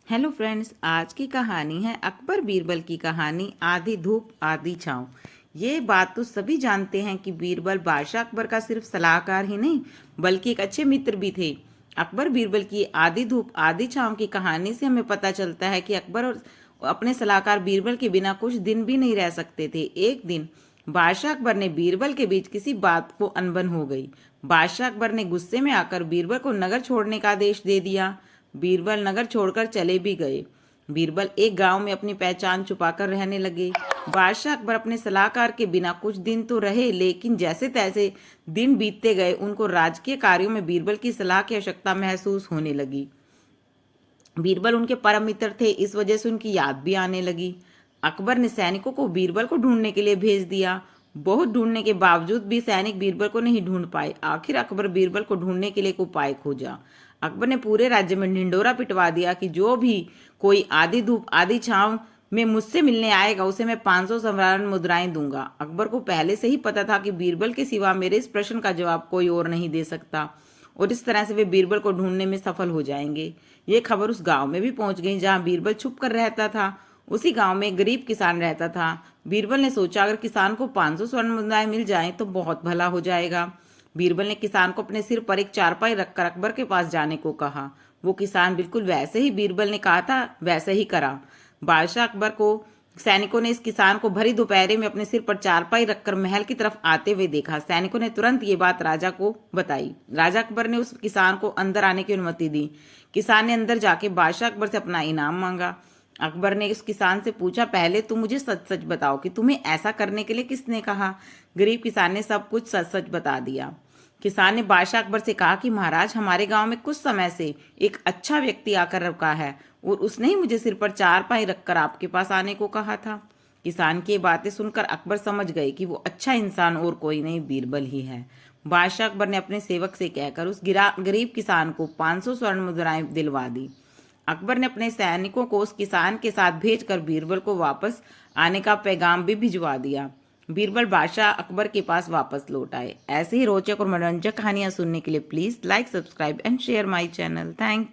Hello friends, आज की कहानी है अकबर बीरबल की कहानी आधी धूप आधी छाँव। ये बात तो सभी जानते हैं कि बीरबल बादशाह अकबर का सिर्फ सलाहकार ही नहीं बल्कि एक अच्छे मित्र भी थे। अकबर बीरबल की आधी धूप आधी छाँव की कहानी से हमें पता चलता है कि अकबर और अपने सलाहकार बीरबल के बिना कुछ दिन भी नहीं रह सकते थे। एक दिन बादशाह अकबर ने बीरबल के बीच किसी बात को अनबन हो गई। बादशाह अकबर ने गुस्से में आकर बीरबल को नगर छोड़ने का आदेश दे दिया। बीरबल नगर छोड़कर चले भी गए। बीरबल एक गांव में अपनी पहचान छुपाकर रहने लगे। बादशाह अकबर अपने सलाहकार के बिना कुछ दिन तो रहे, लेकिन जैसे तैसे दिन बीतते गए उनको राजकीय कार्यों में बीरबल की सलाह की आवश्यकता महसूस होने लगी। बीरबल उनके परम मित्र थे, इस वजह से उनकी याद भी आने लगी। अकबर ने सैनिकों को बीरबल को ढूंढने के लिए भेज दिया। बहुत ढूंढने के बावजूद भी सैनिक बीरबल को नहीं ढूंढ पाए। आखिर अकबर बीरबल को ढूंढने के लिए एक उपाय खोजा। अकबर ने पूरे राज्य में ढिंडोरा पिटवा दिया कि जो भी कोई आधी धूप आधी छांव में मुझसे मिलने आएगा उसे मैं 500 स्वर्ण मुद्राएं दूंगा। अकबर को पहले से ही पता था कि बीरबल के सिवा मेरे इस प्रश्न का जवाब कोई और नहीं दे सकता और इस तरह से वे बीरबल को ढूंढने में सफल हो जाएंगे। ये खबर उस गांव में भी पहुंच गई जहां बीरबल छुप कर रहता था। उसी गांव में एक गरीब किसान रहता था। बीरबल ने सोचा अगर किसान को 500 स्वर्ण मुद्राएं मिल जाएं तो बहुत भला हो जाएगा। बीरबल ने किसान को अपने सिर पर एक चारपाई रखकर अकबर के पास जाने को कहा। वो किसान बिल्कुल वैसे ही बीरबल ने कहा था वैसे ही करा। बादशाह अकबर को सैनिकों ने इस किसान को भरी दोपहर में अपने सिर पर चारपाई रखकर महल की तरफ आते हुए देखा। सैनिकों ने तुरंत ये बात राजा को बताई। राजा अकबर ने उस किसान को अंदर आने की अनुमति दी। किसान ने अंदर जाके बादशाह अकबर से अपना इनाम मांगा। अकबर ने उस किसान से पूछा, पहले तुम मुझे सच सच बताओ कि तुम्हें ऐसा करने के लिए किसने कहा। गरीब किसान ने सब कुछ सच सच बता दिया। किसान ने बादशाह अकबर से कहा कि महाराज, हमारे गांव में कुछ समय से एक अच्छा व्यक्ति आकर रुका है और उसने ही मुझे सिर पर चारपाई रखकर आपके पास आने को कहा था। किसान की ये बातें सुनकर अकबर समझ गए कि वो अच्छा इंसान और कोई नहीं बीरबल ही है। बादशाह अकबर ने अपने सेवक से कहकर उस गरीब किसान को 500 स्वर्ण मुद्राएं दिलवा दी। अकबर ने अपने सैनिकों को उस किसान के साथ भेजकर बीरबल को वापस आने का पैगाम भी भिजवा दिया। बीरबल बादशाह अकबर के पास वापस लौट आए। ऐसे ही रोचक और मनोरंजक कहानियां सुनने के लिए please like, subscribe and share my channel. Thank you.